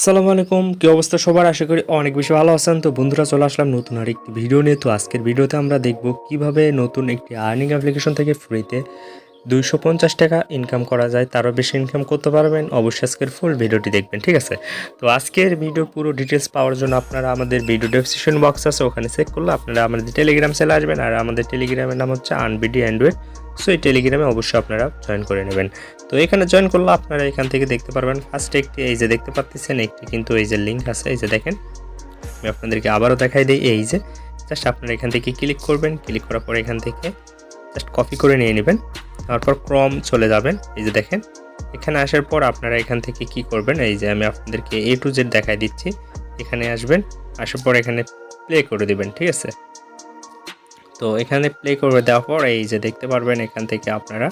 আসসালামু আলাইকুম, কি অবস্থা সবার? আশা করি অনেক বেশি ভালো আছেন। তো বন্ধুরা, চলে আসলাম নতুন আরেকটি ভিডিও নিয়ে। তো আজকের ভিডিওতে আমরা দেখব কিভাবে নতুন একটি আর্নিং অ্যাপ্লিকেশন থেকে ফ্রিতে 250 টাকা ইনকাম করা যায়, তারও বেশি ইনকাম করতে পারবেন। অবশ্যই আজকের ফুল ভিডিওটি দেখবেন, ঠিক আছে? তো আজকের ভিডিওর পুরো ডিটেলস পাওয়ার জন্য আপনারা আমাদের ভিডিও ডেসক্রিপশন বক্স আছে, ওখানে চেক করলে আপনারা আমাদের টেলিগ্রাম চলে আসবেন। আর আমাদের টেলিগ্রামের নাম হচ্ছে আনবিডি অ্যান্ড্রয়েড। সো এই টেলিগ্রামে অবশ্যই আপনারা জয়েন করে নেবেন। তো এখানে জয়েন করলে আপনারা এখান থেকে দেখতে পারবেন ফার্স্টে একটি, এই যে দেখতে পাচ্ছেন, একটি কিন্তু এই যে লিঙ্ক আছে, এই যে দেখেন। আমি আপনাদেরকে আবারও দেখাই দিই। এই যে জাস্ট আপনারা এখান থেকে ক্লিক করবেন। ক্লিক করার পর এখান থেকে জাস্ট কপি করে নিয়ে নেবেন। তারপর ক্রম চলে যাবেন। এই যে দেখেন, এখানে আসার পর আপনারা এখান থেকে কি করবেন, এই যে আমি আপনাদেরকে A to Z দেখাই দিচ্ছি। এখানে আসবেন, আসার পর এখানে প্লে করে দিবেন, ঠিক আছে? তো এখানে প্লে করে দেওয়ার পর এই যে দেখতে পারবেন, এখান থেকে আপনারা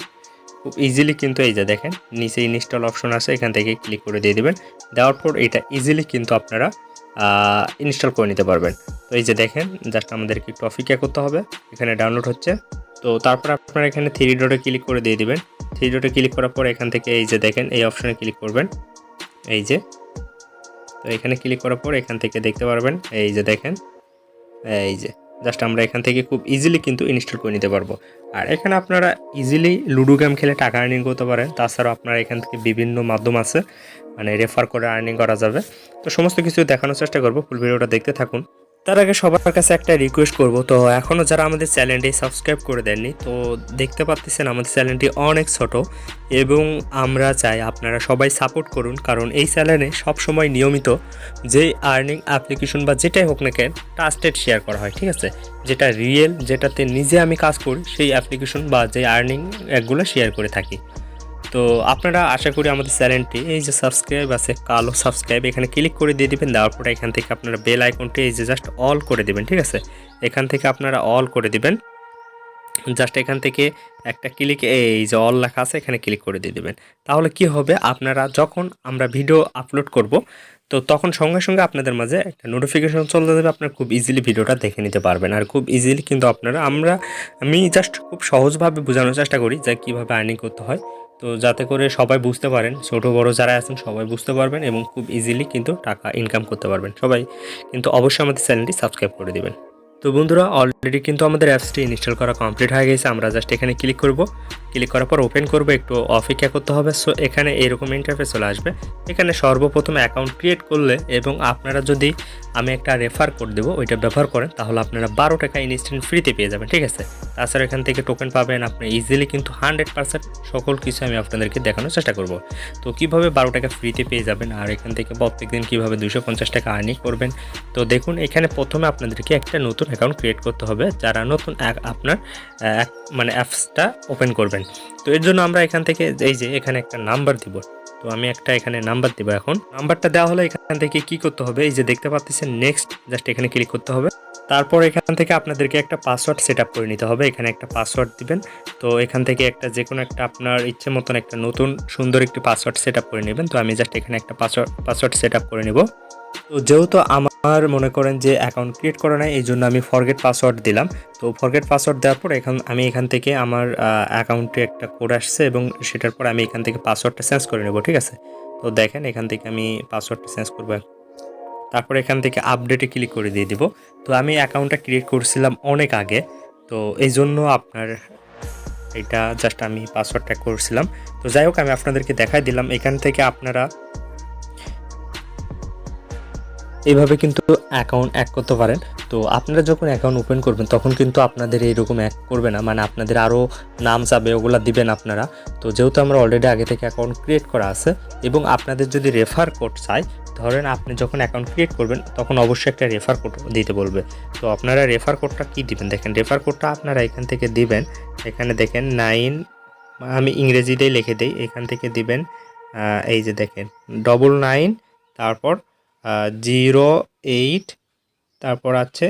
খুব ইজিলি কিন্তু এই যে দেখেন নিচে ইনস্টল অপশন আছে, এখান থেকে ক্লিক করে দিয়ে দিবেন। দেওয়ার পর এটা ইজিলি কিন্তু আপনারা ইনস্টল করে নিতে পারবেন। তো এই যে দেখেন, জাস্ট আমাদেরকে একটু অপেক্ষা করতে হবে, এখানে ডাউনলোড হচ্ছে। তো তারপর আপনারা এখানে থ্রি ডটে ক্লিক করে দিয়ে দিবেন। থ্রি ডটে ক্লিক করার পর এখান থেকে এই যে দেখেন এই অপশনে ক্লিক করবেন। এই যে, তো এখানে ক্লিক করার পর এখান থেকে দেখতে পারবেন, এই যে দেখেন, এই যে জাস্ট আমরা এখান থেকে খুব ইজিলি কিন্তু ইনস্টল করে নিতে পারবো। আর এখানে আপনারা ইজিলি লুডো গেম খেলে টাকা আর্নিং করতে পারেন। তাছাড়াও আপনারা এখান থেকে বিভিন্ন মাধ্যম আছে, মানে রেফার করে আর্নিং করা যাবে। তো সমস্ত কিছু দেখানোর চেষ্টা করবো, ফুল ভিডিওটা দেখতে থাকুন। তার আগে সবার কাছে একটা রিকোয়েস্ট করব, তো এখনও যারা আমাদের চ্যানেলটি সাবস্ক্রাইব করে দেননি, তো দেখতে পাচ্ছেন আমাদের চ্যানেলটি অনেক ছোট এবং আমরা চাই আপনারা সবাই সাপোর্ট করুন, কারণ এই চ্যানেলে সবসময় নিয়মিত যেই আর্নিং অ্যাপ্লিকেশন বা যেটাই হোক না কেন ট্রাস্টেড শেয়ার করা হয়, ঠিক আছে? যেটা রিয়েল, যেটাতে নিজে আমি কাজ করি, সেই অ্যাপ্লিকেশন বা যে আর্নিং একগুলো শেয়ার করে থাকি। তো আপনারা আশা করি আমাদের চ্যানেলটি, এই যে সাবস্ক্রাইব আছে কালো সাবস্ক্রাইব, এখানে ক্লিক করে দিয়ে দিবেন। দেওয়ার পরে এখান থেকে আপনারা বেল আইকনটি এই যে জাস্ট অল করে দিবেন, ঠিক আছে? এখান থেকে আপনারা অল করে দিবেন। জাস্ট এখান থেকে একটা ক্লিক, এই যে অল লেখা আছে, এখানে ক্লিক করে দিয়ে দেবেন। তাহলে কি হবে, আপনারা যখন আমরা ভিডিও আপলোড করব, তো তখন সঙ্গে সঙ্গে আপনাদের মাঝে একটা নোটিফিকেশন চলে যাবে। আপনারা খুব ইজিলি ভিডিওটা দেখে নিতে পারবেন। আর খুব ইজিলি কিন্তু আপনারা আমি জাস্ট খুব সহজভাবে বোঝানোর চেষ্টা করি যে কীভাবে আর্নিং করতে হয়, তো যাতে করে সবাই বুঝতে পারেন, ছোট বড় যারা আছেন সবাই বুঝতে পারবেন এবং খুব ইজিলি কিন্তু টাকা ইনকাম করতে পারবেন। সবাই কিন্তু অবশ্যই আমাদের চ্যানেলটি সাবস্ক্রাইব করে দেবেন। তো বন্ধুরা, অলরেডি কিন্তু আমাদের অ্যাপসটি ইনস্টল করা কমপ্লিট হয়ে গেছে। আমরা জাস্ট এখানে ক্লিক করব। ক্লিক করার পর ওপেন করব, একটু অপেক্ষা করতে হবে। সো এখানে এরকম ইন্টারফেস চলে আসবে। এখানে সর্বপ্রথম অ্যাকাউন্ট ক্রিয়েট করলে এবং আপনারা যদি, আমি একটা রেফার কোড দেবো, ওইটা ব্যবহার করেন, তাহলে আপনারা 12 টাকা ইনস্ট্যান্ট ফ্রিতে পেয়ে যাবেন, ঠিক আছে? তাছাড়া এখান থেকে টোকেন পাবেন। আপনি ইজিলি কিন্তু 100% সকল কিছু আমি আপনাদেরকে দেখানোর চেষ্টা করব। তো কীভাবে 12 টাকা ফ্রিতে পেয়ে যাবেন আর এখান থেকে প্রত্যেকদিন কীভাবে 250 টাকা আর্নিং করবেন, তো দেখুন এখানে প্রথমে আপনাদেরকে একটা নতুন অ্যাকাউন্ট ক্রিয়েট করতে হবে, যারা নতুন আপনার মানে অ্যাপসটা ওপেন করবেন। তো এর জন্য আমরা এখান থেকে এই যে এখানে একটা নাম্বার দিব। তো আমি একটা এখানে নাম্বার দিব। এখন নাম্বারটা দেওয়া হলে এখান থেকে কি করতে হবে, এই যে দেখতে পাচ্ছেন নেক্সট, জাস্ট এখানে ক্লিক করতে হবে। তারপর এখান থেকে আপনাদেরকে একটা পাসওয়ার্ড সেট আপ করে নিতে হবে। এখানে একটা পাসওয়ার্ড দিবেন। তো এখান থেকে একটা যে কোনো একটা আপনার ইচ্ছে মতন একটা নতুন সুন্দর একটি পাসওয়ার্ড সেট আপ করে নেবেন। তো আমি জাস্ট এখানে একটা পাসওয়ার্ড সেট আপ করে নেব। তো যেহেতু আমার মনে করেন যে অ্যাকাউন্ট ক্রিয়েট করা নাই, এই জন্য আমি ফরগেট পাসওয়ার্ড দিলাম। তো ফরগেট পাসওয়ার্ড দেওয়ার পর আমি এখান থেকে আমার অ্যাকাউন্টে একটা কোড আসছে এবং সেটার পর আমি এখান থেকে পাসওয়ার্ডটা চেঞ্জ করে নেব, ঠিক আছে? তো দেখেন এখান থেকে আমি পাসওয়ার্ডটা চেঞ্জ করবো। তারপর এখান থেকে আপডেটে ক্লিক করে দিয়ে দিব। তো আমি অ্যাকাউন্টটা ক্রিয়েট করছিলাম অনেক আগে, তো এই জন্য আপনার এটা জাস্ট আমি পাসওয়ার্ডটা করছিলাম। তো যাই হোক, আমি আপনাদেরকে দেখাই দিলাম। এখান থেকে আপনারা এইভাবে কিন্তু অ্যাকাউন্ট অ্যাড করতে পারেন। তো আপনারা যখন অ্যাকাউন্ট ওপেন করবেন তখন কিন্তু আপনাদের এইরকম অ্যাড করবে না, মানে আপনাদের আরও নাম চাবে, ওগুলো দিবেন আপনারা। তো যেহেতু আমরা অলরেডি আগে থেকে অ্যাকাউন্ট ক্রিয়েট করা আছে এবং আপনাদের যদি রেফার কোড চাই, ধরেন আপনি যখন অ্যাকাউন্ট ক্রিয়েট করবেন তখন অবশ্যই একটা রেফার কোড দিতে বলবে। তো আপনারা রেফার কোডটা কী দিবেন, দেখেন রেফার কোডটা আপনারা এখান থেকে দিবেন। এখানে দেখেন 9, আমি ইংরেজিতেই লিখে দিই, এখান থেকে দিবেন এই যে দেখেন 99, তারপর 08, তারপর আছে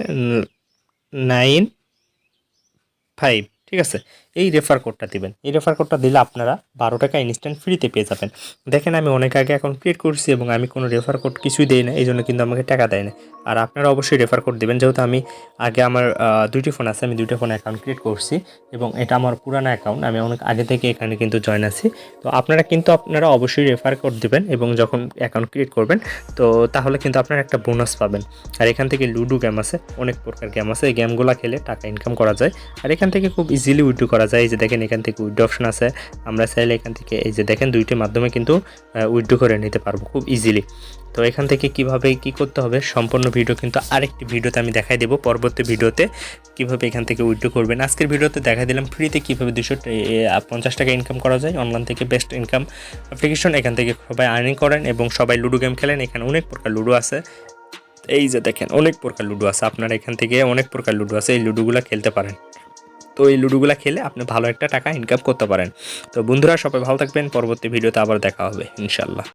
95, ঠিক আছে? এই রেফার কোডটা দিবেন। এই রেফার কোডটা দিলে আপনারা 12 টাকা ইনস্ট্যান্ট ফ্রিতে পেয়ে যাবেন। দেখেন আমি অনেক আগে অ্যাকাউন্ট ক্রিয়েট করছি এবং আমি কোনো রেফার কোড কিছুই দেই না, এই জন্য কিন্তু আমাকে টাকা দেয় না। আর আপনারা অবশ্যই রেফার কোড দেবেন, যেহেতু আমি আগে আমার 2টি ফোন আছে, আমি 2টা ফোনে অ্যাকাউন্ট ক্রিয়েট করছি এবং এটা আমার পুরানো অ্যাকাউন্ট, আমি অনেক আগে থেকে এখানে কিন্তু জয়েন আছি। তো আপনারা অবশ্যই রেফার কোড দেবেন এবং যখন অ্যাকাউন্ট ক্রিয়েট করবেন তো তাহলে কিন্তু আপনারা একটা বোনাস পাবেন। আর এখান থেকে লুডো গেম আছে, অনেক প্রকার গেম আছে, এই গেমগুলো খেলে টাকা ইনকাম করা যায়। আর এখান থেকে খুব ইজিলি উইথড্র করা যায়। এই যে দেখেন এখান থেকে উইথড্র অপশন আছে, আমরা চাইলে এখান থেকে এই যে দেখেন 2টির মাধ্যমে কিন্তু উইথড্র করে নিতে পারবো খুব ইজিলি। তো এখান থেকে কিভাবে কি করতে হবে সম্পূর্ণ ভিডিও কিন্তু আরেকটি ভিডিওতে আমি দেখাই দেবো, পরবর্তী ভিডিওতে কিভাবে এখান থেকে উইথড্র করবেন। আজকের ভিডিওতে দেখা দিলাম ফ্রিতে কিভাবে 250 টাকা ইনকাম করা যায়। অনলাইন থেকে বেস্ট ইনকাম অ্যাপ্লিকেশন, এখান থেকে সবাই আর্নিং করেন এবং সবাই লুডো গেম খেলেন। এখানে অনেক প্রকার লুডো আছে, এই যে দেখেন অনেক প্রকার লুডো আছে, আপনারা এখান থেকে অনেক প্রকার লুডো আছে, এই লুডোগুলো খেলতে পারেন। তো এই লুডোগুলো খেলে আপনি ভালো একটা টাকা ইনকাম করতে পারেন। তো বন্ধুরা সবাই ভালো থাকবেন, পরবর্তী ভিডিওতে আবার দেখা হবে ইনশাল্লাহ।